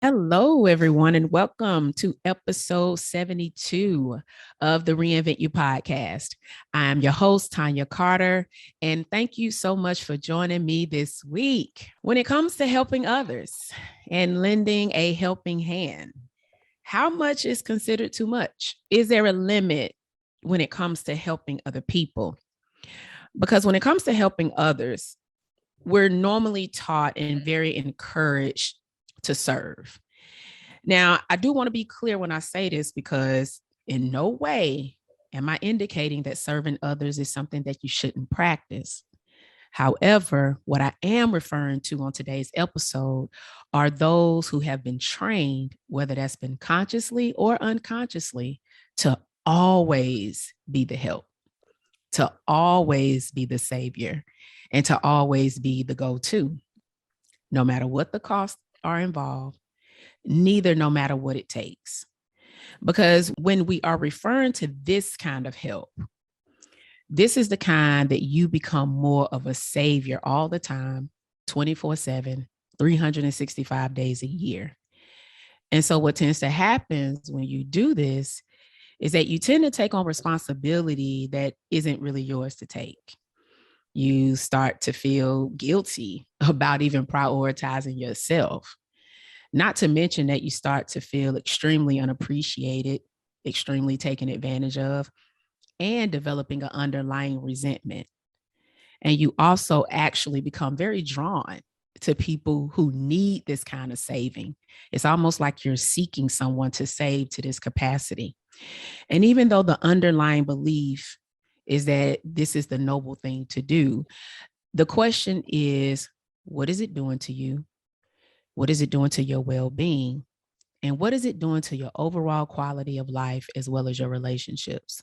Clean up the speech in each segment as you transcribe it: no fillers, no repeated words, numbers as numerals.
Hello, everyone, and welcome to episode 72 of the ReInvent You podcast. I'm your host, Tanya Carter, and thank you so much for joining me this week. When it comes to helping others and lending a helping hand, how much is considered too much? Is there a limit when it comes to helping other people? Because when it comes to helping others, we're normally taught and very encouraged to serve. Now, I do want to be clear when I say this because in no way am I indicating that serving others is something that you shouldn't practice. However, what I am referring to on today's episode are those who have been trained, whether that's been consciously or unconsciously, to always be the help, to always be the savior, and to always be the go to, no matter what the costs are involved, neither no matter what it takes. Because when we are referring to this kind of help, this is the kind that you become more of a savior all the time, 24/7, 365 days a year. And so, what tends to happen when you do this is that you tend to take on responsibility that isn't really yours to take. You start to feel guilty about even prioritizing yourself. Not to mention that you start to feel extremely unappreciated, extremely taken advantage of, and developing an underlying resentment. And you also actually become very drawn to people who need this kind of saving. It's almost like you're seeking someone to save to this capacity. And even though the underlying belief is that this is the noble thing to do, the question is, what is it doing to you? What is it doing to your well-being? And what is it doing to your overall quality of life as well as your relationships?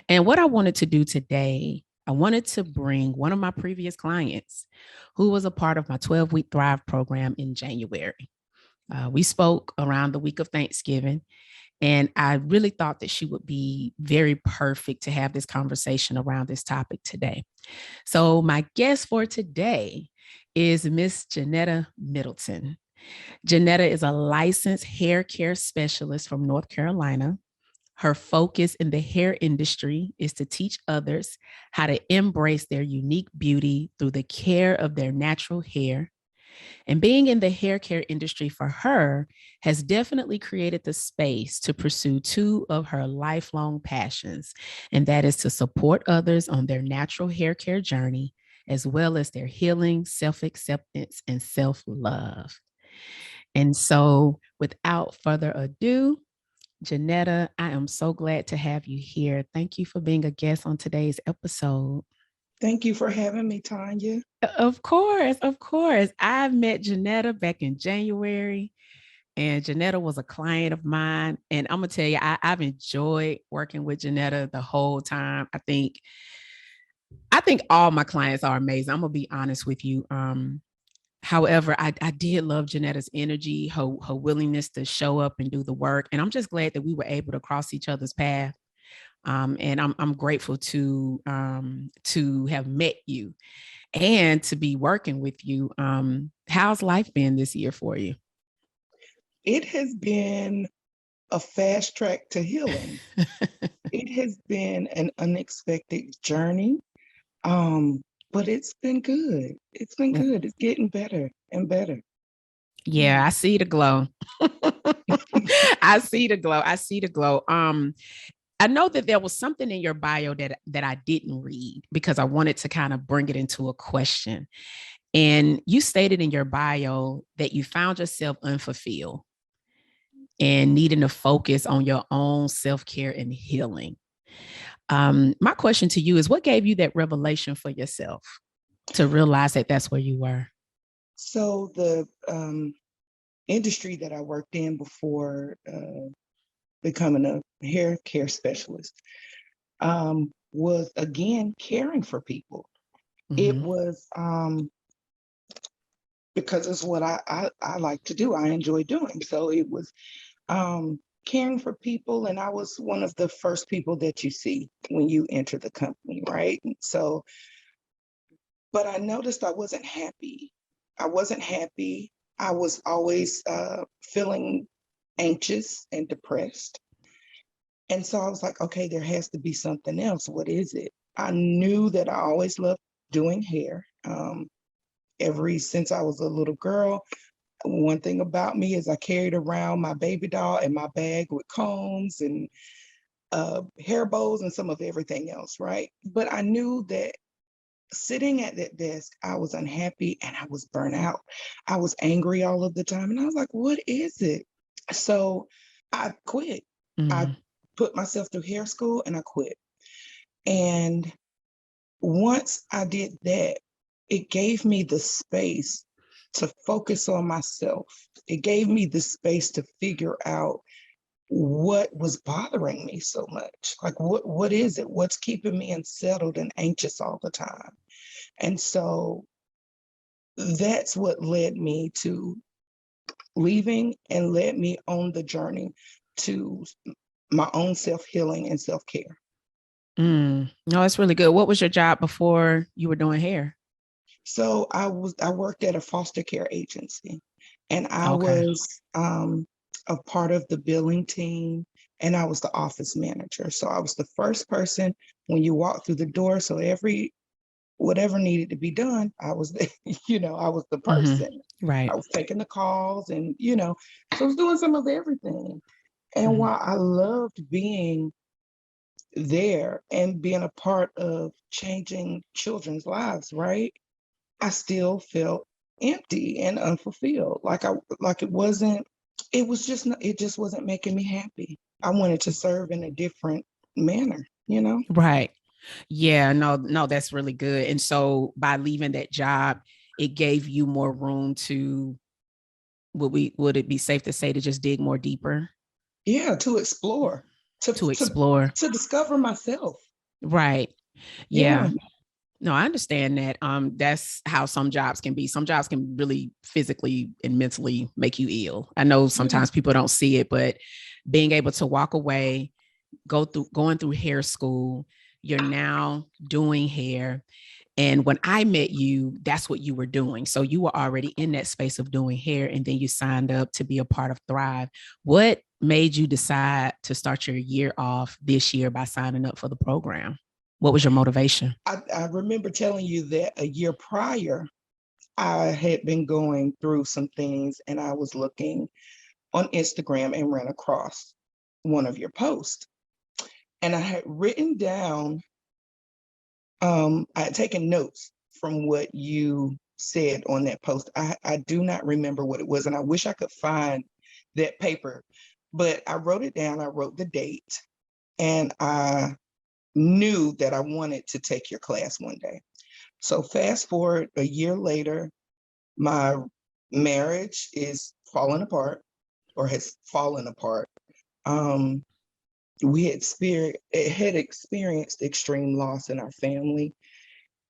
And what I wanted to do today, I wanted to bring one of my previous clients who was a part of my 12-week Thrive program in January. We spoke around the week of Thanksgiving, and I really thought that she would be very perfect to have this conversation around this topic today. So my guest for today is Miss Janetta Middleton. Janetta is a licensed hair care specialist from North Carolina. Her focus in the hair industry is to teach others how to embrace their unique beauty through the care of their natural hair. And being in the hair care industry for her has definitely created the space to pursue two of her lifelong passions, and that is to support others on their natural hair care journey, as well as their healing, self-acceptance, and self-love. And so, without further ado, Janetta, I am so glad to have you here. Thank you for being a guest on today's episode. Thank you for having me, Tanya. Of course, of course. I met Janetta back in January, and Janetta was a client of mine. And I'm gonna tell you, I've enjoyed working with Janetta the whole time. I think all my clients are amazing. I'm gonna be honest with you. However, I did love Janetta's energy, her willingness to show up and do the work. And I'm just glad that we were able to cross each other's path. And I'm grateful to have met you and to be working with you. How's life been this year for you? It has been a fast track to healing. It has been an unexpected journey, but it's been good. It's been good. It's getting better and better. Yeah, I see the glow. I see the glow. I see the glow. I know that there was something in your bio that I didn't read because I wanted to kind of bring it into a question. And you stated in your bio that you found yourself unfulfilled and needing to focus on your own self-care and healing. My question to you is, what gave you that revelation for yourself to realize that that's where you were? So the industry that I worked in before becoming a hair care specialist was, again, caring for people. It Mm-hmm. was because it's what I like to do. I enjoy doing. So it was caring for people. And I was one of the first people that you see when you enter the company, right? And so, but I noticed I wasn't happy. I wasn't happy. I was always feeling anxious and depressed. And so I was like, okay, there has to be something else. What is it? I knew that I always loved doing hair. Ever since I was a little girl, one thing about me is I carried around my baby doll in my bag with combs and hair bows and some of everything else, right? But I knew that sitting at that desk, I was unhappy and I was burnt out. I was angry all of the time. And I was like, what is it? So I quit. I Mm. put myself through hair school and I quit. And once I did that, it gave me the space to focus on myself. It gave me the space to figure out what was bothering me so much. Like, what is it? What's keeping me unsettled and anxious all the time? And so that's what led me to leaving and led me on the journey to my own self-healing and self-care. No, that's really good. What was your job before you were doing hair? So I worked at a foster care agency, and I Okay. was a part of the billing team, and I was the office manager. So I was the first person when you walk through the door. So every whatever needed to be done, I was the, I was the Hmm. person. I Right. was taking the calls and, so I was doing some of everything. And Hmm. while I loved being there and being a part of changing children's lives, right? I still felt empty and unfulfilled. Like it was just it just wasn't making me happy. I wanted to serve in a different manner. Right. Yeah, no, that's really good. And so by leaving that job, it gave you more room to, would it be safe to say, to just dig more deeper, Yeah, to explore, to to to explore? to discover myself. Right. Yeah. Yeah. No, I understand that. That's how some jobs can be. Some jobs can really physically and mentally make you ill. I know Yeah. sometimes people don't see it, but being able to walk away, going through hair school, you're now doing hair. And when I met you, that's what you were doing. So you were already in that space of doing hair, and then you signed up to be a part of Thrive. What made you decide to start your year off this year by signing up for the program? What was your motivation? I remember telling you that a year prior, I had been going through some things and I was looking on Instagram and ran across one of your posts. And I had written down, I had taken notes from what you said on that post. I do not remember what it was, and I wish I could find that paper, but I wrote it down. I wrote the date, and I knew that I wanted to take your class one day. So fast forward a year later, my marriage is falling apart or has fallen apart. Um, had experienced extreme loss in our family.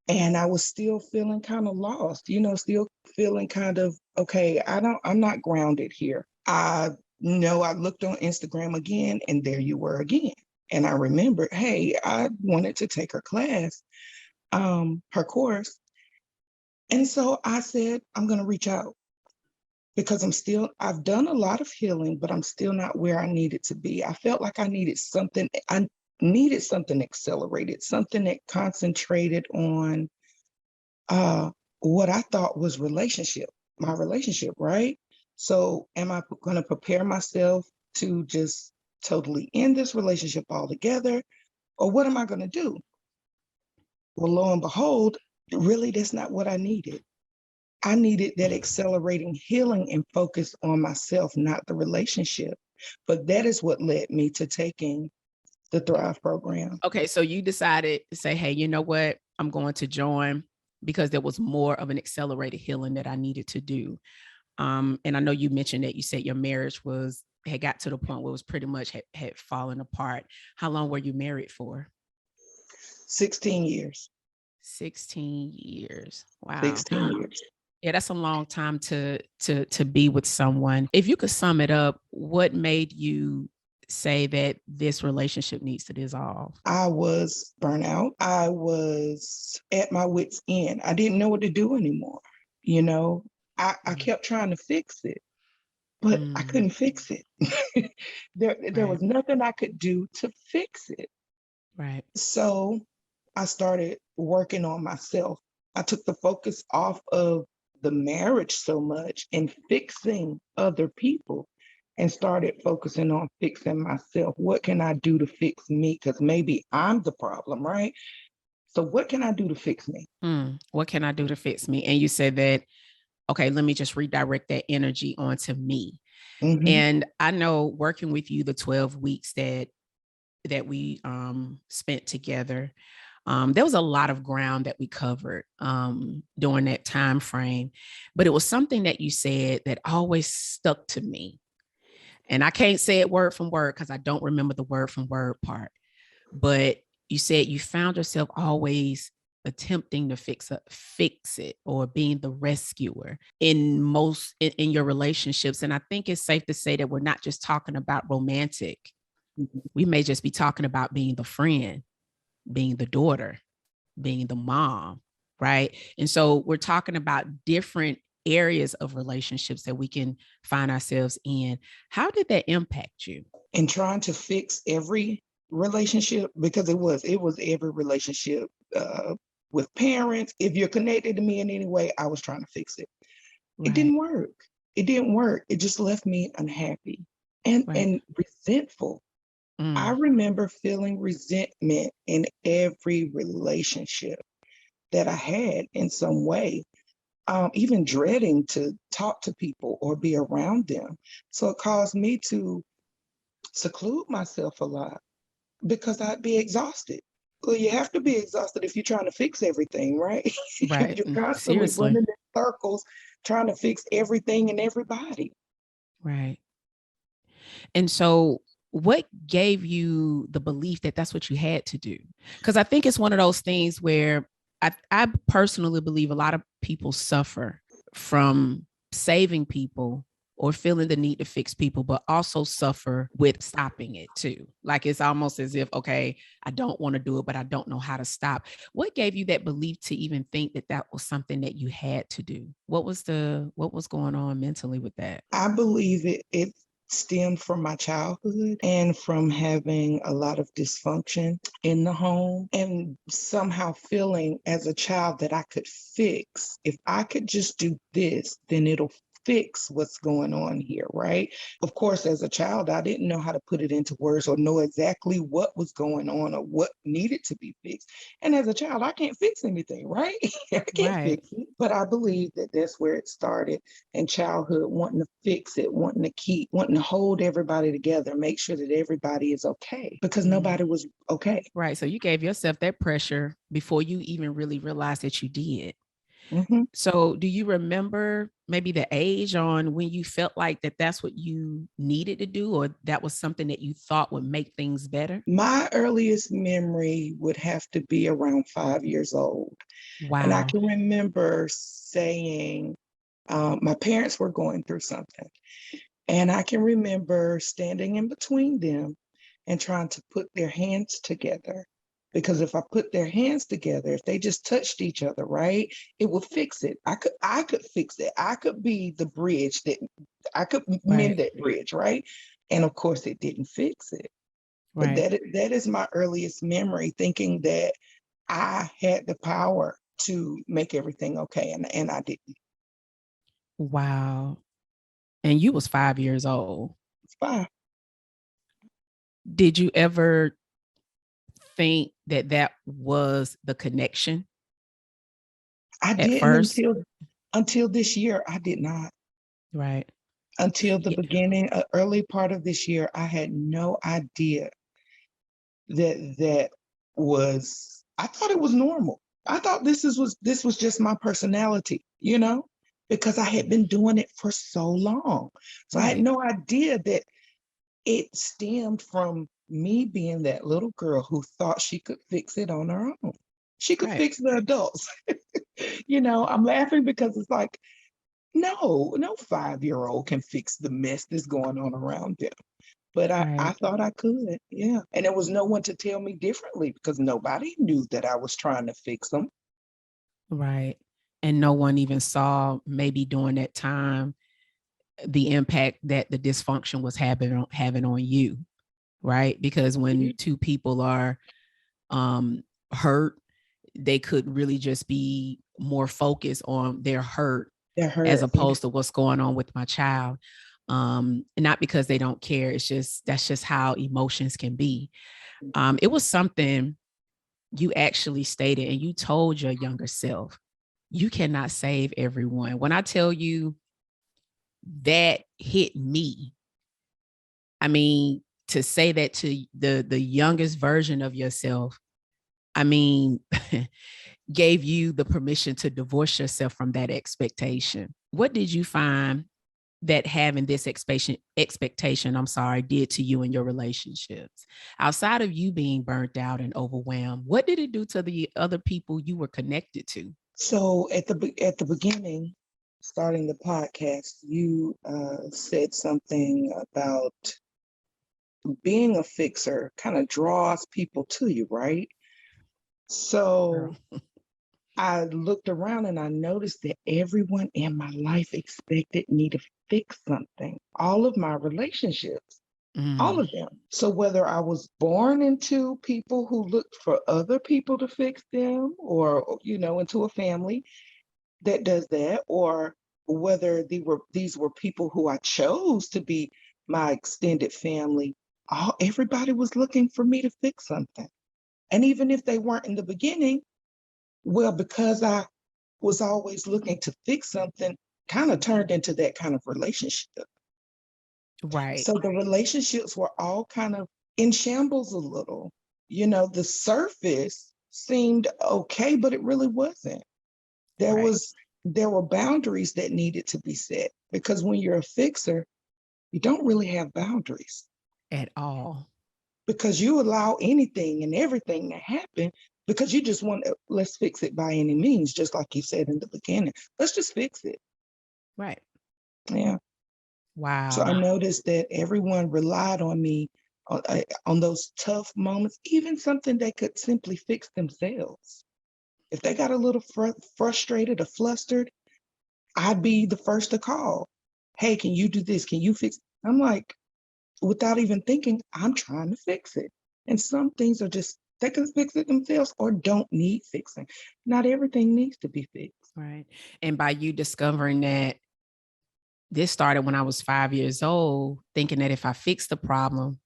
And I was still feeling kind of lost, still feeling kind of, okay, I'm not grounded here. I know I looked on Instagram again and there you were again. And I remembered, hey, I wanted to take her class, her course. And so I said, I'm going to reach out because I've done a lot of healing, but I'm still not where I needed to be. I felt like I needed something accelerated, something that concentrated on what I thought was my relationship, right? So am I going to prepare myself to just totally end this relationship altogether? Or what am I going to do? Well, lo and behold, really, that's not what I needed. I needed that accelerating healing and focus on myself, not the relationship. But that is what led me to taking the Thrive program. Okay, so you decided to say, hey, you know what? I'm going to join because there was more of an accelerated healing that I needed to do. And I know you mentioned that you said your marriage had got to the point where it was pretty much had fallen apart. How long were you married for? 16 years. 16 years. Wow. 16 years. Yeah, that's a long time to be with someone. If you could sum it up, what made you say that this relationship needs to dissolve? I was burnt out. I was at my wits' end. I didn't know what to do anymore. You know, I kept trying to fix it, but I couldn't fix it. There Right. was nothing I could do to fix it. Right. So I started working on myself. I took the focus off of the marriage so much and fixing other people and started focusing on fixing myself. What can I do to fix me? Because maybe I'm the problem, right? So what can I do to fix me? What can I do to fix me? And you said that, okay, let me just redirect that energy onto me. Mm-hmm. And I know working with you the 12 weeks that we spent together, there was a lot of ground that we covered during that time frame, but it was something that you said that always stuck to me. And I can't say it word from word because I don't remember the word from word part, but you said you found yourself always attempting to fix it or being the rescuer in your relationships. And I think it's safe to say that we're not just talking about romantic. We may just be talking about being the friend, being the daughter, being the mom, right? And so we're talking about different areas of relationships that we can find ourselves in. How did that impact you? And trying to fix every relationship, because it was every relationship, with parents. If you're connected to me in any way, I was trying to fix it. It Right. didn't work. It didn't work. It just left me unhappy and Right. and resentful. I Mm. remember feeling resentment in every relationship that I had in some way, even dreading to talk to people or be around them. So it caused me to seclude myself a lot because I'd be exhausted. Well, you have to be exhausted if you're trying to fix everything, right? Right. You're constantly Seriously. running in circles trying to fix everything and everybody. Right. And so what gave you the belief that that's what you had to do? Because I think it's one of those things where I personally believe a lot of people suffer from saving people or feeling the need to fix people, but also suffer with stopping it too. Like it's almost as if, okay, I don't want to do it, but I don't know how to stop. What gave you that belief to even think that that was something that you had to do? What was going on mentally with that? I believe it stemmed from my childhood and from having a lot of dysfunction in the home and somehow feeling as a child that I could fix. If I could just do this, then it'll fix what's going on here, right? Of course, as a child, I didn't know how to put it into words or know exactly what was going on or what needed to be fixed. And as a child, I can't fix anything, right? I can't Right. fix it. But I believe that that's where it started in childhood, wanting to fix it, wanting to hold everybody together, make sure that everybody is okay because nobody was okay. Right. So you gave yourself that pressure before you even really realized that you did. Mm-hmm. So do you remember maybe the age on when you felt like that's what you needed to do, or that was something that you thought would make things better? My earliest memory would have to be around 5 years old. And I Wow. can remember saying, my parents were going through something. And I can remember standing in between them and trying to put their hands together. Because if I put their hands together, if they just touched each other, right, it would fix it. I could fix it. I could be the bridge that I could Right. mend that bridge, right? And of course it didn't fix it. But Right. that is my earliest memory, thinking that I had the power to make everything okay. And I didn't. Wow. And you was 5 years old. It's fine. Did you ever think that that was the connection I at didn't first? until this year. I did not. Right. Until the Yeah. beginning, early part of this year, I had no idea that was. I thought it was normal. I thought this was just my personality, because I had been doing it for so long. So I had Right. no idea that it stemmed from me being that little girl who thought she could fix it on her own. She could Right. fix the adults. I'm laughing because it's like, no 5-year-old can fix the mess that's going on around them. But I Right. thought I could, yeah. And there was no one to tell me differently because nobody knew that I was trying to fix them. Right. And no one even saw maybe during that time the impact that the dysfunction was having on you, right? Because when two people are hurt, they could really just be more focused on their hurt as opposed to what's going on with my child. Not because they don't care. It's just, that's just how emotions can be. It was something you actually stated, and you told your younger self, you cannot save everyone. When I tell you that hit me, I mean, to say that to the youngest version of yourself, I mean, gave you the permission to divorce yourself from that expectation. What did you find that having this expectation, did to you in your relationships? Outside of you being burnt out and overwhelmed, what did it do to the other people you were connected to? So at the beginning, starting the podcast, you said something about being a fixer kind of draws people to you, right? So I looked around and I noticed that everyone in my life expected me to fix something. All of my relationships, all of them. So whether I was born into people who looked for other people to fix them, or, you know, into a family that does that, or whether these were people who I chose to be my extended family, everybody was looking for me to fix something. And even if they weren't in the beginning, well, because I was always looking to fix something, kind of turned into that kind of relationship. Right. So the relationships were all kind of in shambles a little. You know, the surface seemed okay, but it really wasn't. There were boundaries that needed to be set, because when you're a fixer, you don't really have boundaries at all, because you allow anything and everything to happen, because you just want to, let's fix it by any means, just like you said in the beginning. Let's just fix it. Right. Yeah. Wow. So I noticed that everyone relied on me on those tough moments, even something they could simply fix themselves. If they got a little frustrated or flustered, I'd be the first to call. Hey, can you do this? Can you fix? I'm like, without even thinking, I'm trying to fix it. And some things are just, they can fix it themselves or don't need fixing. Not everything needs to be fixed. Right. And by you discovering that, this started when I was 5 years old, thinking that if I fix the problem,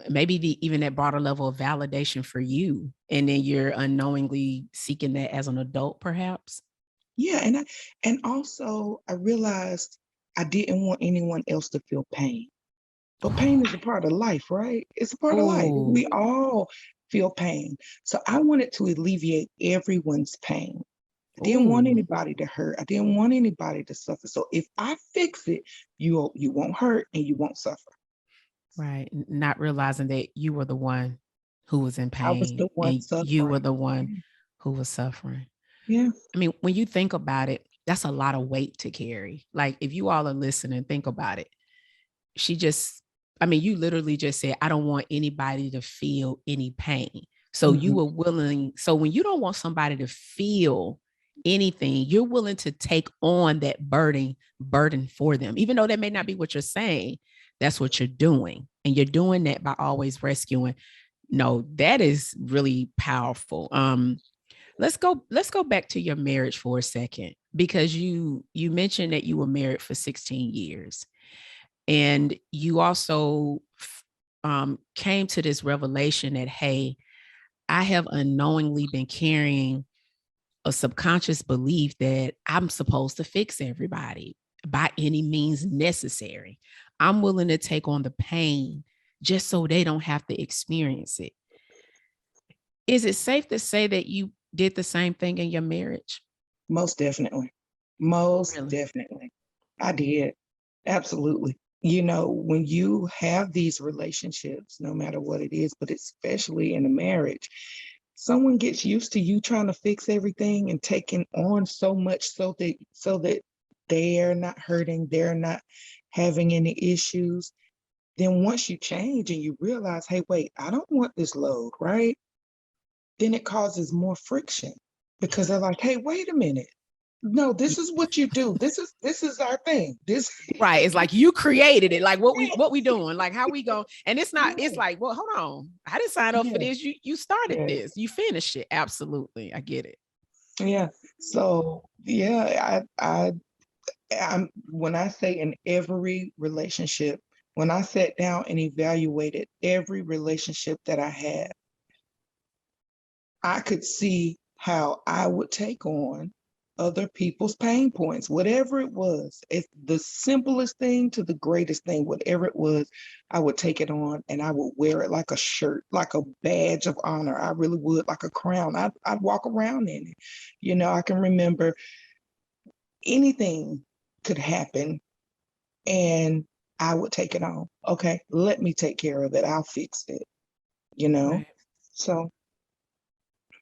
maybe even that brought a level of validation for you. And then you're unknowingly seeking that as an adult, perhaps. Yeah. And also I realized I didn't want anyone else to feel pain. But pain is a part of life, right? It's a part of life. We all feel pain. So I wanted to alleviate everyone's pain. I didn't want anybody to hurt. I didn't want anybody to suffer. So if I fix it, you won't hurt and you won't suffer. Right. Not realizing that you were the one who was in pain. I was the one and suffering. You were the one who was suffering. Yeah. I mean, when you think about it, that's a lot of weight to carry. Like, if you all are listening, think about it. You literally just said, I don't want anybody to feel any pain. So you were willing. So when you don't want somebody to feel anything, you're willing to take on that burden for them, even though that may not be what you're saying. That's what you're doing. And you're doing that by always rescuing. No, that is really powerful. Let's go back to your marriage for a second, because you mentioned that you were married for 16 years. And you also came to this revelation that, hey, I have unknowingly been carrying a subconscious belief that I'm supposed to fix everybody by any means necessary. I'm willing to take on the pain just so they don't have to experience it. Is it safe to say that you did the same thing in your marriage? Most definitely. Definitely. I did. Absolutely. You know, when you have these relationships, no matter what it is, but especially in a marriage, someone gets used to you trying to fix everything and taking on so much so that they're not hurting, they're not having any issues. Then once you change and you realize, hey, wait, I don't want this load, right? Then it causes more friction, because they're like, hey, wait a minute. no, this is what you do. This is our thing. This Right. It's like you created it. Like what we doing? Like how we go? And it's not, it's yeah, like, well, hold on. I didn't sign up for yeah, this. You started yeah, this. You finished it. Absolutely. I get it. yeah. So yeah, I'm when I say in every relationship, when I sat down and evaluated every relationship that I had, I could see how I would take on other people's pain points, whatever it was. It's the simplest thing to the greatest thing, whatever it was, I would take it on and I would wear it like a shirt, like a badge of honor. I really would, like a crown. I'd walk around in it. I can remember anything could happen and I would take it on. Okay, let me take care of it. I'll fix it, you know? Right. So,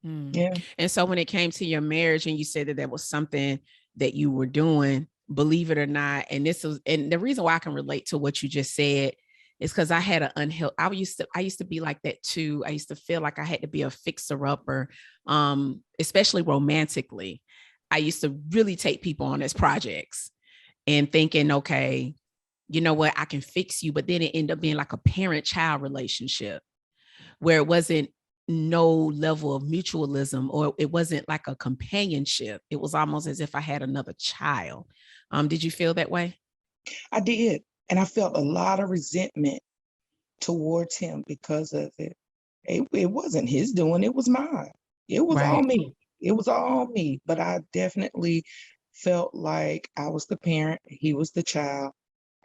Mm. yeah, And so when it came to your marriage and you said that that was something that you were doing, believe it or not, and the reason why I can relate to what you just said is because I had an unhealthy, I used to be like that too. I used to feel like I had to be a fixer upper, especially romantically. I used to really take people on as projects and thinking, okay, you know what, I can fix you. But then it ended up being like a parent-child relationship where it wasn't no level of mutualism, or it wasn't like a companionship. It was almost as if I had another child. Did you feel that way? I did. And I felt a lot of resentment towards him because of it. It wasn't his doing, it was mine. It was all Right, me. It was all me. But I definitely felt like I was the parent, he was the child,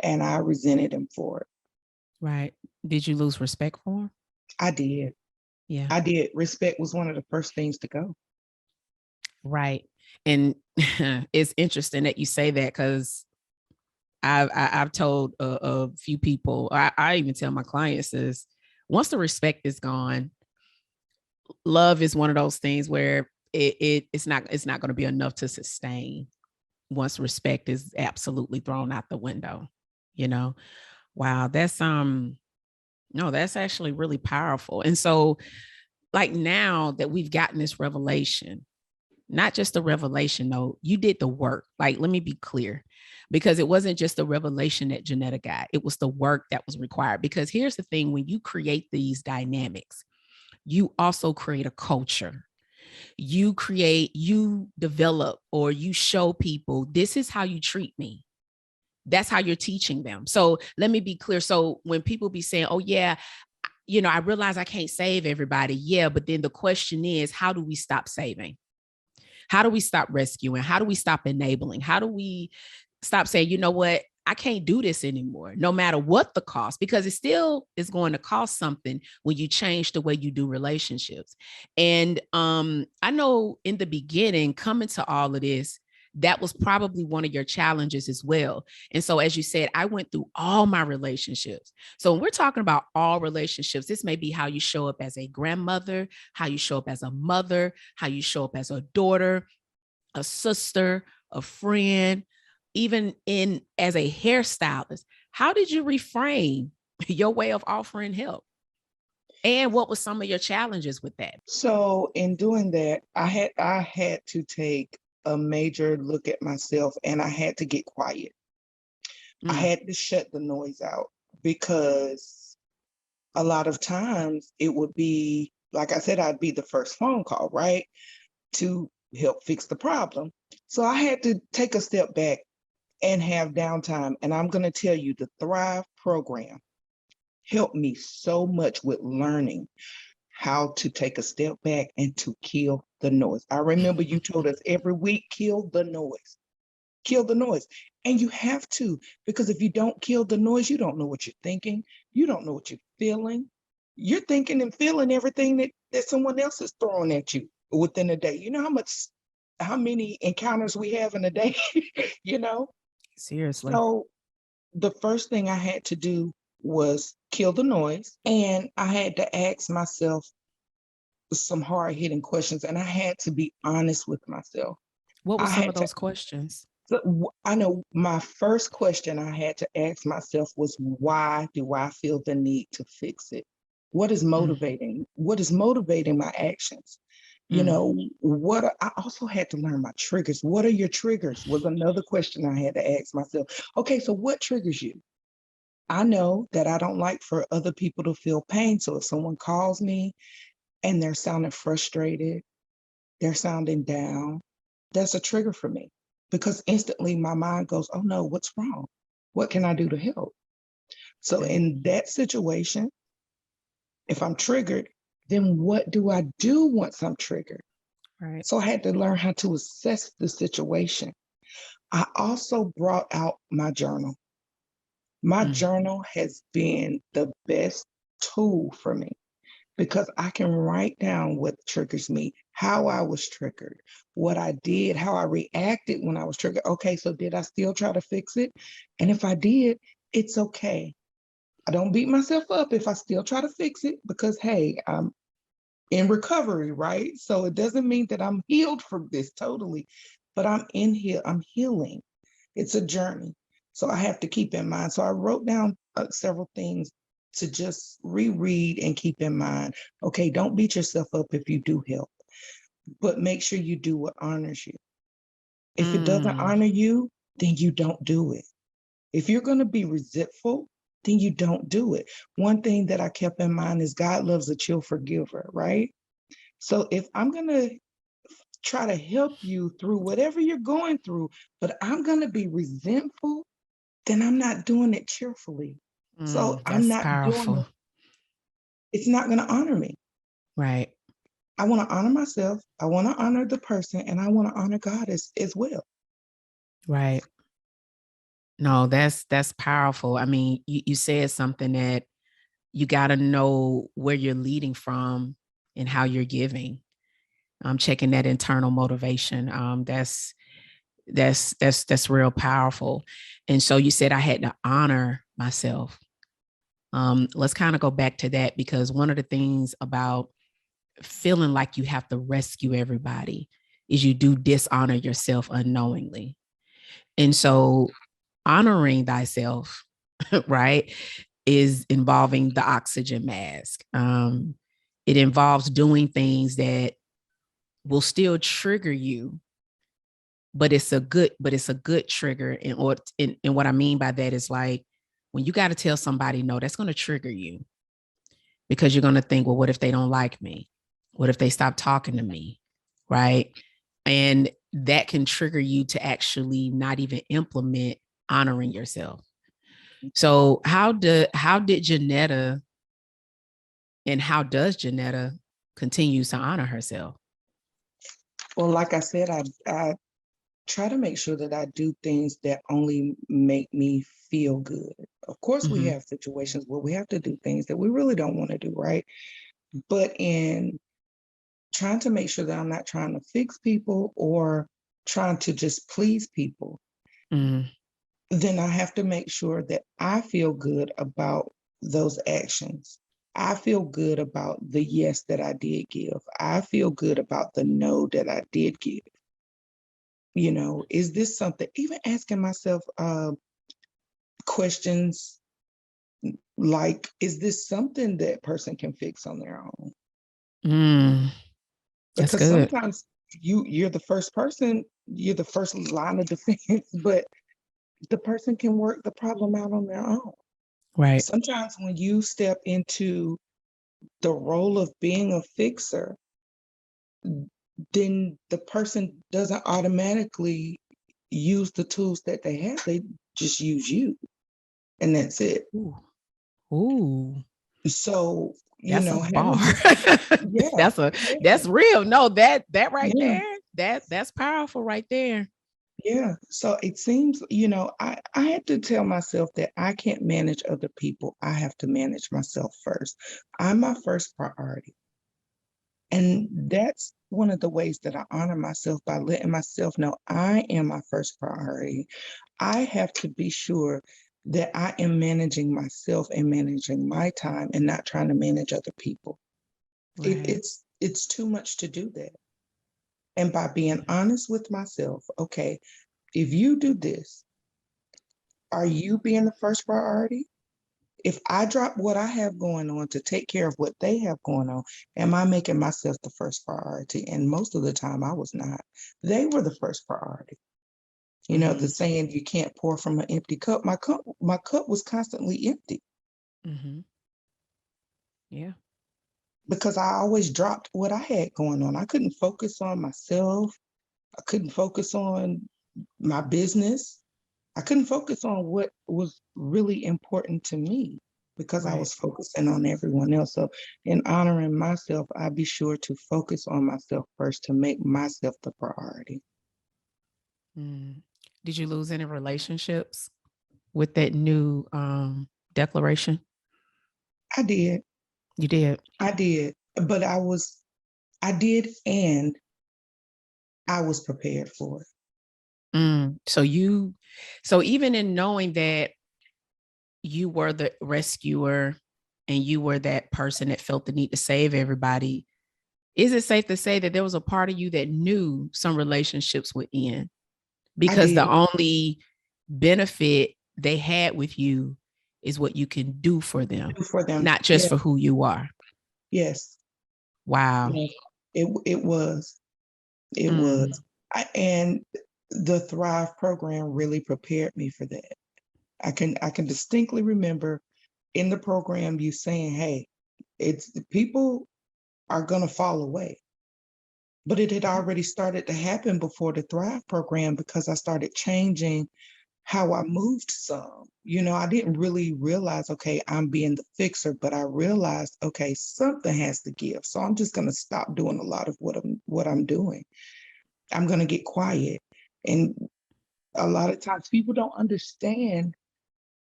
and I resented him for it. right. Did you lose respect for him? I did. Yeah, I did. Respect was one of the first things to go. right. And it's interesting that you say that because I've told a few people. I even tell my clients is once the respect is gone, love is one of those things where it's not going to be enough to sustain once respect is absolutely thrown out the window, you know. Wow, that's no, that's actually really powerful. And so like now that we've gotten this revelation, not just a revelation though, you did the work. Like let me be clear, because it wasn't just the revelation that Janetta got, it was the work that was required. Because here's the thing, when you create these dynamics, you also create a culture. You develop, or you show people this is how you treat me. That's how you're teaching them. So let me be clear. So when people be saying, oh yeah, I realize I can't save everybody. Yeah, but then the question is, how do we stop saving? How do we stop rescuing? How do we stop enabling? How do we stop saying, you know what, I can't do this anymore, no matter what the cost, because it still is going to cost something when you change the way you do relationships. And I know in the beginning, coming to all of this, that was probably one of your challenges as well. And so, as you said, I went through all my relationships. So, when we're talking about all relationships, this may be how you show up as a grandmother, how you show up as a mother, how you show up as a daughter, a sister, a friend, even in as a hairstylist. How did you reframe your way of offering help? And what were some of your challenges with that? So in doing that, I had to take a major look at myself and I had to get quiet. I Mm, had to shut the noise out because a lot of times it would be, like I said, I'd be the first phone call, right? To help fix the problem. So I had to take a step back and have downtime. And I'm going to tell you, the Thrive program helped me so much with learning how to take a step back and to kill the noise. I remember you told us every week, kill the noise. And you have to, because if you don't kill the noise, you don't know what you're thinking. You don't know what you're feeling. You're thinking and feeling everything that someone else is throwing at you within a day. You know how many encounters we have in a day, you know? seriously. So the first thing I had to do was kill the noise. And I had to ask myself some hard hitting questions. And I had to be honest with myself. What were I some of had to, those questions? I know my first question I had to ask myself was, why do I feel the need to fix it? What is Mm, motivating? What is motivating my actions? You know, I also had to learn my triggers. What are your triggers? Was another question I had to ask myself. Okay, so what triggers you? I know that I don't like for other people to feel pain. So if someone calls me and they're sounding frustrated, they're sounding down, that's a trigger for me because instantly my mind goes, oh no, what's wrong? What can I do to help? So Okay. in that situation, if I'm triggered, then what do I do once I'm triggered? Right. So I had to learn how to assess the situation. I also brought out my journal. My journal has been the best tool for me because I can write down what triggers me, how I was triggered, what I did, how I reacted when I was triggered. Okay, so did I still try to fix it? And if I did, it's okay. I don't beat myself up if I still try to fix it because, hey, I'm in recovery, right? So it doesn't mean that I'm healed from this totally, but I'm healing. It's a journey. So I have to keep in mind. So I wrote down several things to just reread and keep in mind. Okay, don't beat yourself up if you do help, but make sure you do what honors you. If it doesn't honor you, then you don't do it. If you're going to be resentful, then you don't do it. One thing that I kept in mind is God loves a chill forgiver, right? So if I'm going to try to help you through whatever you're going through, but I'm going to be resentful, then I'm not doing it cheerfully. So I'm That's not doing powerful. it. It's not going to honor me. Right. I want to honor myself. I want to honor the person, and I want to honor God as well. Right. No, that's powerful. I mean, you said something that you got to know where you're leading from and how you're giving. Checking that internal motivation. That's real powerful. And so you said I had to honor myself. Let's kind of go back to that because one of the things about feeling like you have to rescue everybody is you do dishonor yourself unknowingly. And so honoring thyself, right, is involving the oxygen mask. It involves doing things that will still trigger you, but it's a good trigger. And what I mean by that is like when you got to tell somebody no, that's going to trigger you because you're going to think, well, what if they don't like me? What if they stop talking to me? Right. And that can trigger you to actually not even implement honoring yourself. So how did Janetta and how does Janetta continue to honor herself? Well, like I said, I try to make sure that I do things that only make me feel good. Of course, we Mm-hmm. have situations where we have to do things that we really don't want to do, right? But in trying to make sure that I'm not trying to fix people or trying to just please people, Mm-hmm. then I have to make sure that I feel good about those actions. I feel good about the yes that I did give. I feel good about the no that I did give. You know, is this something, even asking myself questions like, is this something that person can fix on their own? Mm, that's Because good. sometimes you're the first person, you're the first line of defense, but the person can work the problem out on their own. Right. Sometimes when you step into the role of being a fixer, then the person doesn't automatically use the tools that they have. They just use you, and that's it. Ooh. Ooh. So, That's a bar. having yeah, yeah, that's real. No, that right yeah. there, that's powerful right there. Yeah. So it seems, I had to tell myself that I can't manage other people. I have to manage myself first. I'm my first priority. And that's one of the ways that I honor myself by letting myself know I am my first priority. I have to be sure that I am managing myself and managing my time and not trying to manage other people. Right. It's too much to do that. And by being honest with myself, okay, if you do this, are you being the first priority? If I drop what I have going on to take care of what they have going on, am I making myself the first priority? And most of the time I was not. They were the first priority. You know, the saying, you can't pour from an empty cup. My cup was constantly empty Yeah. because I always dropped what I had going on. I couldn't focus on myself. I couldn't focus on my business. I couldn't focus on what was really important to me because I Right. was focusing on everyone else. So in honoring myself, I be sure to focus on myself first to make myself the priority. Did you lose any relationships with that new declaration? I did. You did. I did. But I did, and I was prepared for it. So even in knowing that you were the rescuer and you were that person that felt the need to save everybody, is it safe to say that there was a part of you that knew some relationships would end? I Because the did. only benefit they had with you is what you can do for them, For them. not just Yeah. for who you are. Yes. Wow. Yes. It was. It Mm, was. And the Thrive program really prepared me for that. I can distinctly remember in the program you saying, hey, it's people are gonna fall away. But it had already started to happen before the Thrive program because I started changing how I moved some. You know, I didn't really realize, okay, I'm being the fixer, but I realized, okay, something has to give. So I'm just gonna stop doing a lot of what I'm doing. I'm gonna get quiet. And a lot of times people don't understand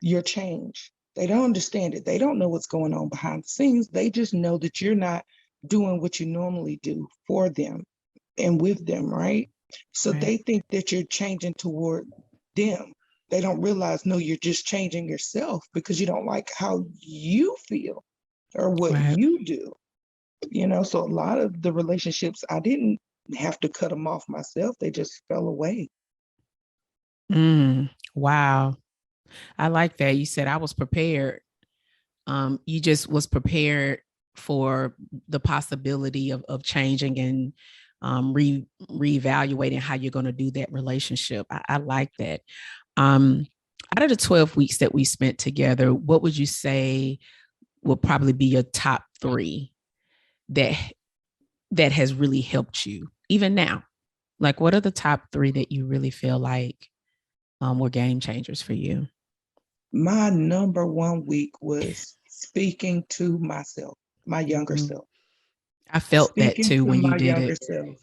your change. They don't understand it. They don't know what's going on behind the scenes. They just know that you're not doing what you normally do for them and with them, right? So right. they think that you're changing toward them. They don't realize, no, you're just changing yourself because you don't like how you feel or what Right. you do. You know, so a lot of the relationships, I didn't have to cut them off myself. They just fell away. Wow. I like that. You said I was prepared. You just was prepared for the possibility of changing and reevaluating how you're going to do that relationship. I like that. Um, Out of the 12 weeks that we spent together, what would you say will probably be your top three that that has really helped you even now? Like, what are the top three that you really feel like were game changers for you? My number one week was speaking to myself, my younger Mhm. self, I felt that speaking too to when you my did younger it. self,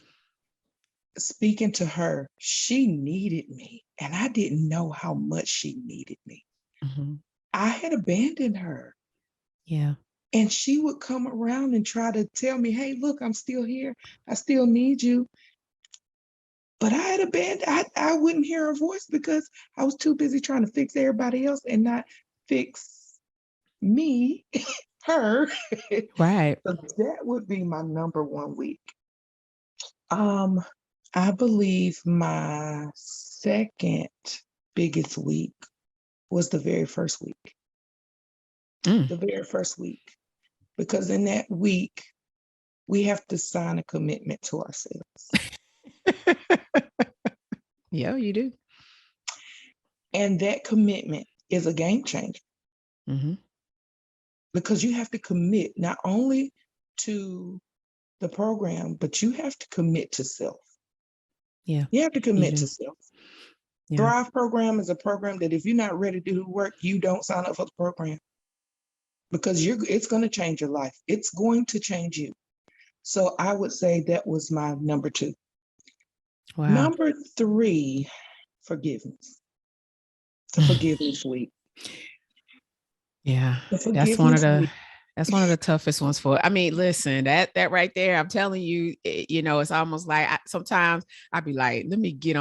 speaking to her. She needed me, and I didn't know how much she needed me. Mhm. I had abandoned her. Yeah. And she would come around and try to tell me, hey, look, I'm still here. I still need you. But I had abandoned, I wouldn't hear her voice because I was too busy trying to fix everybody else and not fix me, her. Right. So that would be my number one week. Um, I believe my second biggest week was the very first week. Mm. The very first week. Because in that week, we have to sign a commitment to ourselves. Yeah, you do. And that commitment is a game changer Hmm. because you have to commit not only to the program, but you have to commit to self. Yeah, You have to you commit to do. self. Yeah. Thrive program is a program that if you're not ready to do work, you don't sign up for the program because it's going to change your life. It's going to change you. So I would say that was my number two. Wow. Number three, forgiveness. The forgiveness week. Yeah. The That's one of forgiveness the week. that's one of the toughest ones for. I mean, listen, that right there, I'm telling you, it's almost like sometimes I'd be like, let me get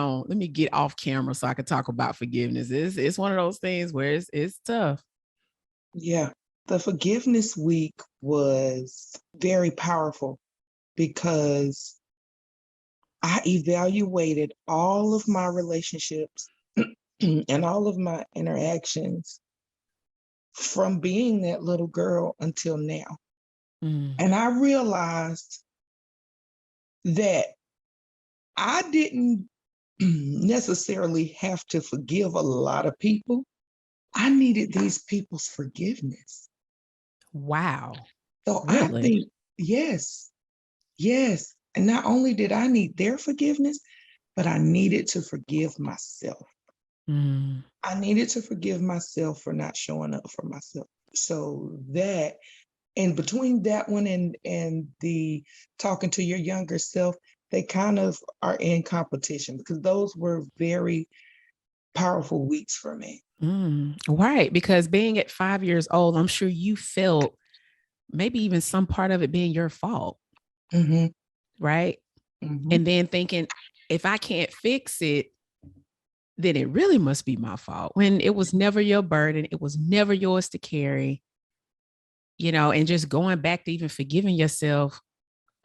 off camera so I can talk about forgiveness. It's one of those things where it's tough. Yeah. The forgiveness week was very powerful because I evaluated all of my relationships and all of my interactions from being that little girl until now. Mm. And I realized that I didn't necessarily have to forgive a lot of people. I needed these people's forgiveness. Wow. So I Really? think, yes, yes. And not only did I need their forgiveness, but I needed to forgive myself. Mm. I needed to forgive myself for not showing up for myself. So that, and between that one and the talking to your younger self, they kind of are in competition because those were very powerful weeks for me. Mm. Right. Because being at 5 years old, I'm sure you felt maybe even some part of it being your fault. Mm-hmm. Right. Mm-hmm. And then thinking, if I can't fix it, then it really must be my fault when it was never your burden. It was never yours to carry, and just going back to even forgiving yourself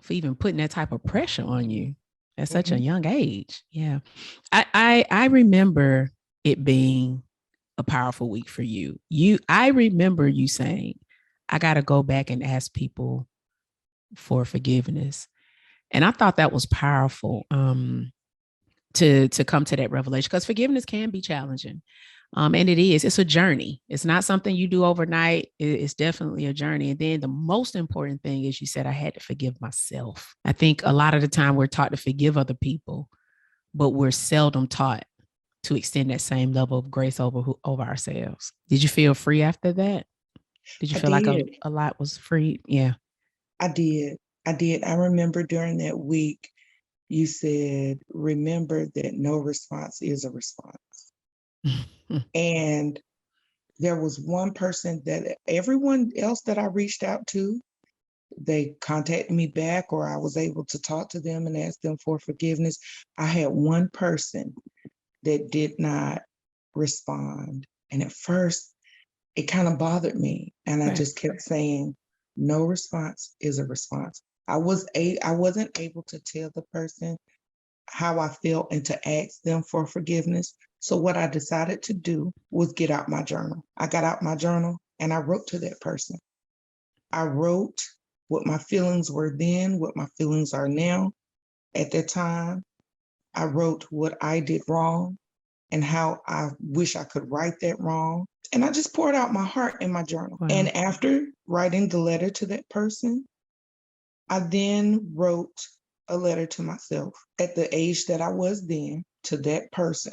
for even putting that type of pressure on you at such a Mm-hmm. young age. Yeah. I remember it being a powerful week for you. I remember you saying, I got to go back and ask people for forgiveness. And I thought that was powerful. To come to that revelation, because forgiveness can be challenging. And it's a journey. It's not something you do overnight. It's definitely a journey. And then the most important thing is, you said, I had to forgive myself. I think a lot of the time we're taught to forgive other people, but we're seldom taught to extend that same level of grace over ourselves. Did you feel free after that? Did you I feel like did. a lot was free? Yeah. I did. I did. I remember during that week, you said, remember that no response is a response. And there was one person that everyone else that I reached out to, they contacted me back, or I was able to talk to them and ask them for forgiveness. I had one person that did not respond. And at first, it kind of bothered me. And I Right. just kept saying, no response is a response. I wasn't able to tell the person how I felt and to ask them for forgiveness. So what I decided to do was get out my journal. I got out my journal and I wrote to that person. I wrote what my feelings were then, what my feelings are now. At that time, I wrote what I did wrong and how I wish I could right that wrong. And I just poured out my heart in my journal. Wow. And after writing the letter to that person, I then wrote a letter to myself at the age that I was then to that person.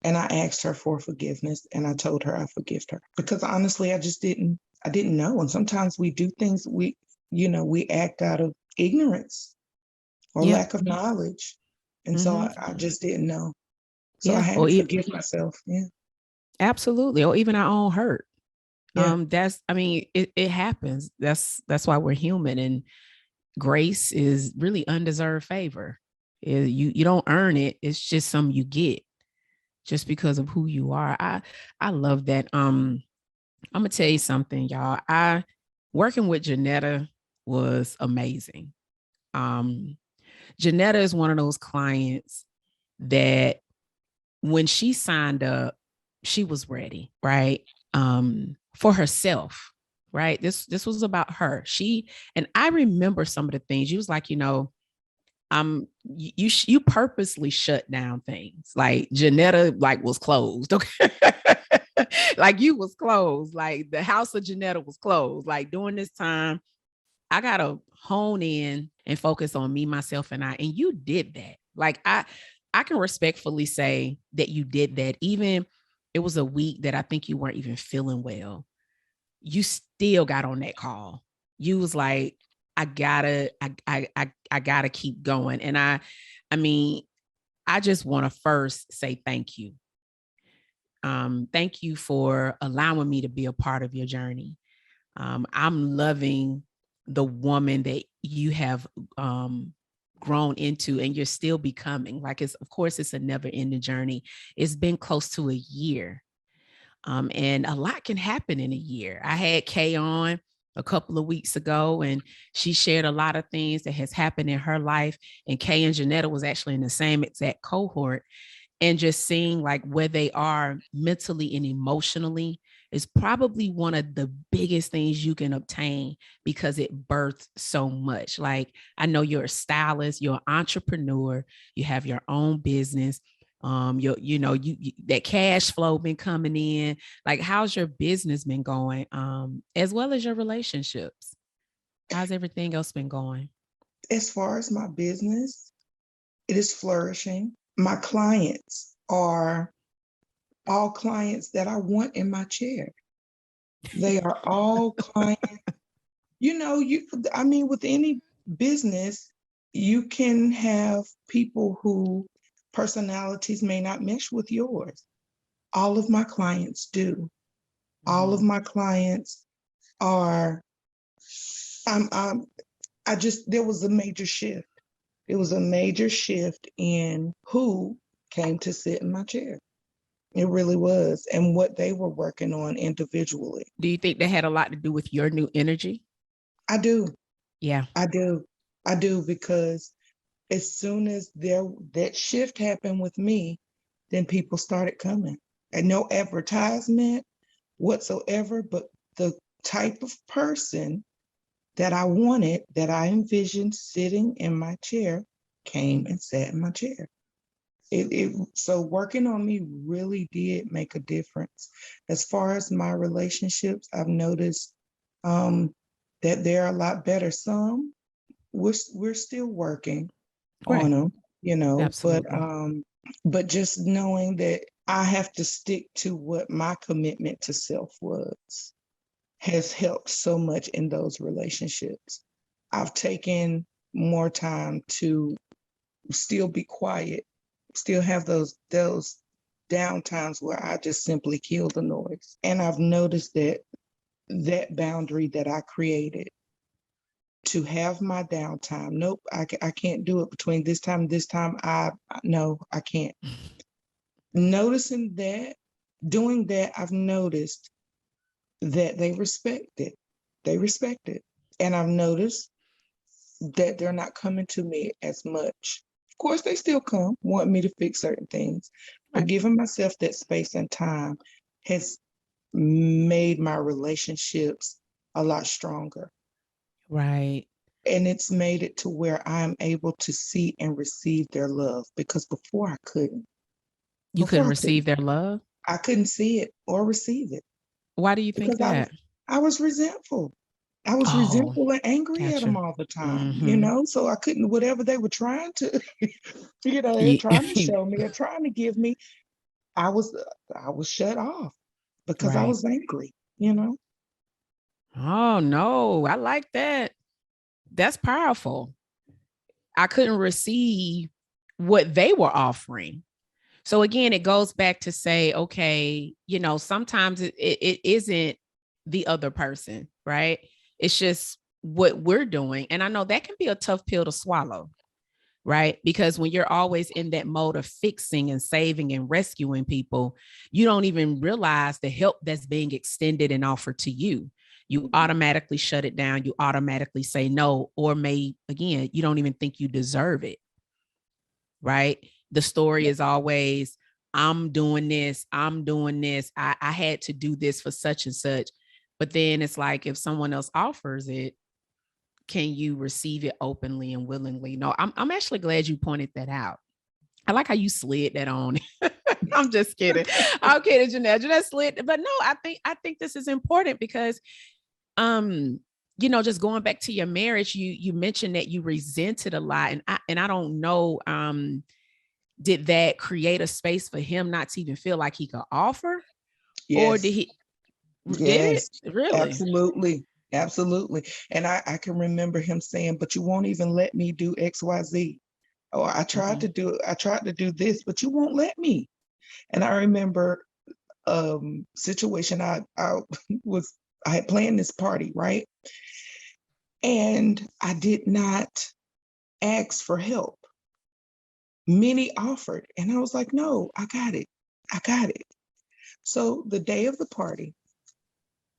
And I asked her for forgiveness and I told her I forgive her. Because honestly, I didn't know. And sometimes we do things we act out of ignorance or Yeah. lack of knowledge. And so Mm-hmm. I just didn't know. So I Yeah. had to forgive myself. Yeah. Absolutely. Or even our own hurt. Yeah. It happens. That's why we're human, and grace is really undeserved favor. You don't earn it. It's just something you get just because of who you are. I love that. I'm gonna tell you something, y'all. I Working with Janetta was amazing. Um, Janetta is one of those clients that when she signed up, she was ready, right? For herself, right? This was about her. And I remember some of the things. You was like, you purposely shut down things. Like Janetta, like, was closed. Okay. Like, you was closed. Like, the house of Janetta was closed. Like, during this time, I gotta hone in and focus on me, myself, and I. And you did that. Like, I can respectfully say that you did that. Even it was a week that I think you weren't even feeling well. You still got on that call. You was like, I gotta keep going. And I mean, I just want to first say thank you. Thank you for allowing me to be a part of your journey. I'm loving the woman that you have grown into, and you're still becoming. Like, of course, it's a never ending journey. It's been close to a year. And a lot can happen in a year. I had Kay on a couple of weeks ago, and she shared a lot of things that has happened in her life. And Kay and Janetta was actually in the same exact cohort, and just seeing like where they are mentally and emotionally is probably one of the biggest things you can obtain because it births so much. Like, I know you're a stylist, you're an entrepreneur, you have your own business. You that cash flow been coming in. Like, how's your business been going? As well as your relationships. How's everything else been going? As far as my business, it is flourishing. My clients are all clients that I want in my chair. They are all clients. With any business, you can have people who personalities may not mesh with yours. All of my clients do. All of my clients are, there was a major shift. It was a major shift in who came to sit in my chair. It really was. And what they were working on individually. Do you think that had a lot to do with your new energy? I do. Yeah. I do. I do, because as soon as that shift happened with me, then people started coming. And no advertisement whatsoever, but the type of person that I wanted, that I envisioned sitting in my chair, came and sat in my chair. So working on me really did make a difference. As far as my relationships, I've noticed that they're a lot better. Some we're still working Right. on them, Absolutely. but just knowing that I have to stick to what my commitment to self was has helped so much in those relationships. I've taken more time to still be quiet, still have those down times where I just simply kill the noise. And I've noticed that boundary that I created to have my downtime. Nope, I can't do it between this time and this time. No, I can't. Noticing that, doing that, I've noticed that they respect it. They respect it. And I've noticed that they're not coming to me as much. Of course, they still come, want me to fix certain things, but Right. giving myself that space and time has made my relationships a lot stronger. Right. And it's made it to where I'm able to see and receive their love, because before I couldn't. You Before couldn't I couldn't. receive their love? I couldn't see it or receive it Why do you think because I was that? I was resentful. I was Oh, resentful and angry at them gotcha. all the time, Mm-hmm. so I couldn't, whatever they were trying to, they were Yeah. trying to show me or trying to give me, I was shut off because I Right. was angry. Oh, no, I like that. That's powerful. I couldn't receive what they were offering. So again, it goes back to say, okay, sometimes it isn't the other person, right? It's just what we're doing. And I know that can be a tough pill to swallow, right? Because when you're always in that mode of fixing and saving and rescuing people, you don't even realize the help that's being extended and offered to you. You automatically shut it down. You automatically say no, or again, you don't even think you deserve it, right? The story is always, I'm doing this. I had to do this for such and such. But then it's like, if someone else offers it, can you receive it openly and willingly? No, I'm actually glad you pointed that out. I like how you slid that on. I'm just kidding. I'm kidding, Janetta. Janetta slid, but no, I think this is important because just going back to your marriage, you mentioned that you resented a lot. And I don't know, did that create a space for him not to even feel like he could offer? Or Yes. did it Yes, really? absolutely. Absolutely. And I can remember him saying, but you won't even let me do XYZ. Or Mhm. I tried to do this, but you won't let me. And I remember situation I was I had planned this party, right? And I did not ask for help. Many offered, and I was like, no, I got it. I got it. So the day of the party,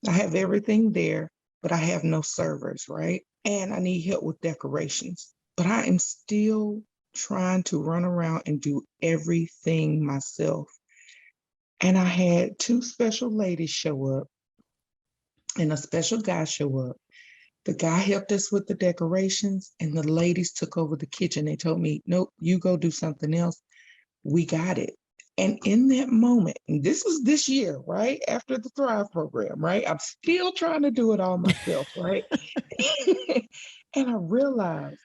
I have everything there, but I have no servers, right? And I need help with decorations. But I am still trying to run around and do everything myself. And I had two special ladies show up and a special guy show up. The guy helped us with the decorations, and the ladies took over the kitchen. They told me, nope, you go do something else. We got it. And in that moment, and this was this year, right? After the Thrive program, right? I'm still trying to do it all myself, right? And I realized,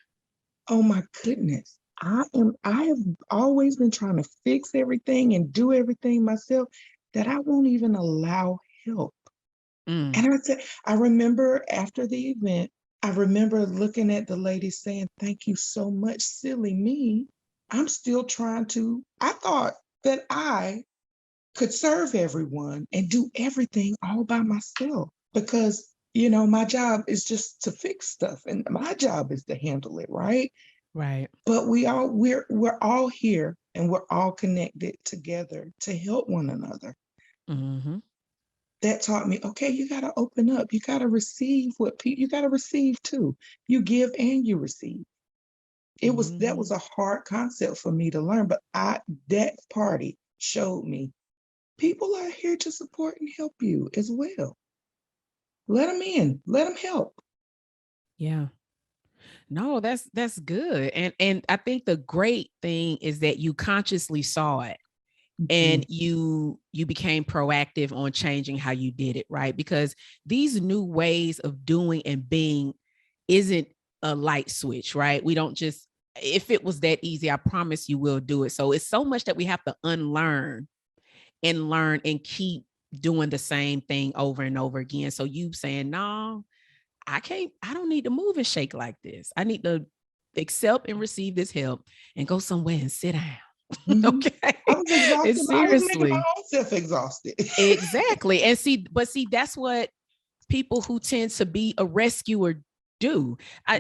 oh my goodness, I have always been trying to fix everything and do everything myself that I won't even allow help. Mm. And I remember after the event, I remember looking at the lady saying, thank you so much, silly me. I'm still trying to, I thought that I could serve everyone and do everything all by myself because, my job is just to fix stuff and my job is to handle it, right? Right. But we're all here and we're all connected together to help one another. Mm-hmm. That taught me, okay, you got to open up. You got to receive you got to receive too. You give and you receive. That was a hard concept for me to learn, but that party showed me people are here to support and help you as well. Let them in, let them help. Yeah. No, that's good. And I think the great thing is that you consciously saw it and you became proactive on changing how you did it, right? Because these new ways of doing and being isn't a light switch, right? We don't just, if it was that easy, I promise you will do it. So it's so much that we have to unlearn and learn and keep doing the same thing over and over again. So you saying, no, I don't need to move and shake like this. I need to accept and receive this help and go somewhere and sit down. Okay. I was And exhausted. I was making my seriously. own self exhausted. Exactly. And see, that's what people who tend to be a rescuer do.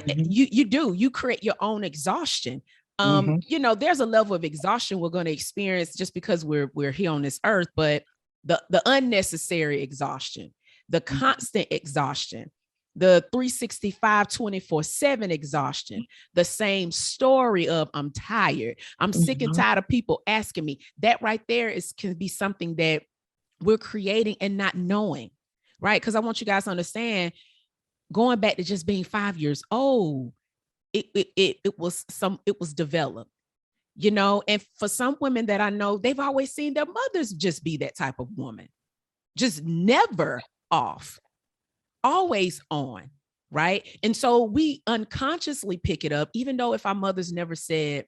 You create your own exhaustion. There's a level of exhaustion we're going to experience just because we're here on this earth, but the unnecessary exhaustion, the constant exhaustion, the 365 24/7 exhaustion, the same story of I'm tired, I'm sick and tired of people asking me. That right there can be something that we're creating and not knowing, right? Because I want you guys to understand, going back to just being 5 years old, it was developed, and for some women that I know, they've always seen their mothers just be that type of woman, just never off, always on, right? And so we unconsciously pick it up, even though if our mothers never said,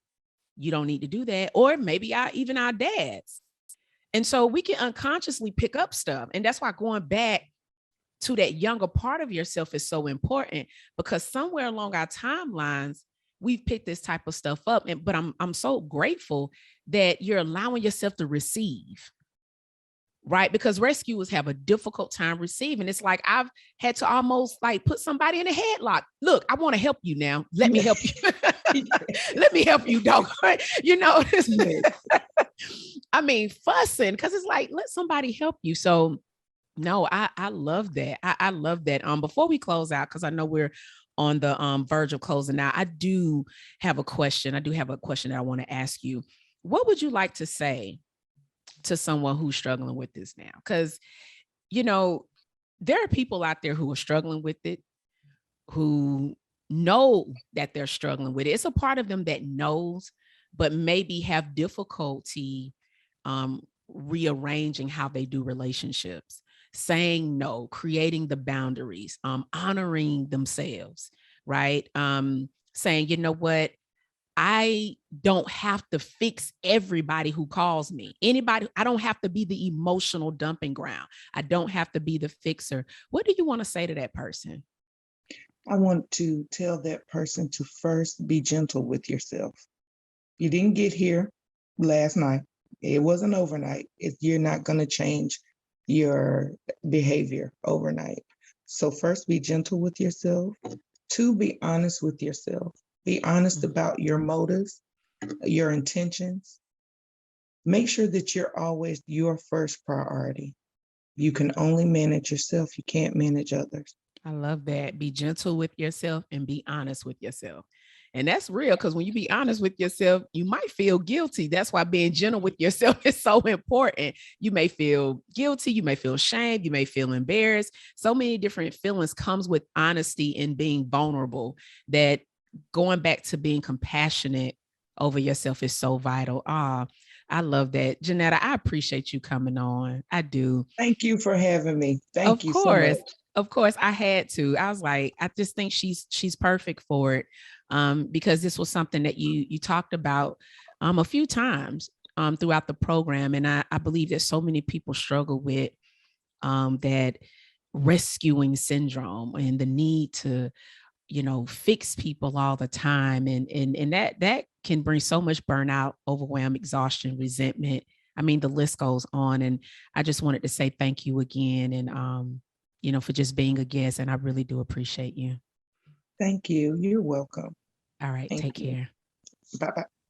you don't need to do that, or maybe even our dads. And so we can unconsciously pick up stuff. And that's why going back to that younger part of yourself is so important, because somewhere along our timelines, we've picked this type of stuff up. But I'm so grateful that you're allowing yourself to receive, right? Because rescuers have a difficult time receiving. It's like I've had to almost like put somebody in a headlock. Look, I want to help you now. Let me help you. Let me help you, dog. I mean, fussing, because it's like, let somebody help you. So no, I love that. I love that. Before we close out, because I know we're on the verge of closing out, I do have a question. I do have a question that I want to ask you. What would you like to say to someone who's struggling with this now? Because, there are people out there who are struggling with it, who know that they're struggling with it. It's a part of them that knows, but maybe have difficulty rearranging how they do relationships, saying no, creating the boundaries, honoring themselves, right? Saying, you know what? I don't have to fix everybody who calls me. I don't have to be the emotional dumping ground. I don't have to be the fixer. What do you want to say to that person? I want to tell that person to first be gentle with yourself. You didn't get here last night. It wasn't overnight. You're not going to change your behavior overnight. So first, be gentle with yourself. Two, be honest with yourself. Be honest about your motives, your intentions. Make sure that you're always your first priority. You can only manage yourself. You can't manage others. I love that. Be gentle with yourself and be honest with yourself. And that's real, because when you be honest with yourself, you might feel guilty. That's why being gentle with yourself is so important. You may feel guilty, you may feel shame, you may feel embarrassed. So many different feelings comes with honesty and being vulnerable, that going back to being compassionate over yourself is so vital. I love that. Janetta, I appreciate you coming on. I do. Thank you for having me. Thank Of you so course. much. Of course, I had to. I was like, I just think she's perfect for it. Because this was something that you talked about a few times throughout the program. And I believe that so many people struggle with that rescuing syndrome and the need to, fix people all the time. And that can bring so much burnout, overwhelm, exhaustion, resentment. I mean, the list goes on. And I just wanted to say thank you again, and for just being a guest. And I really do appreciate you. Thank you. You're welcome. All right. Thank Take you. care. Bye-bye.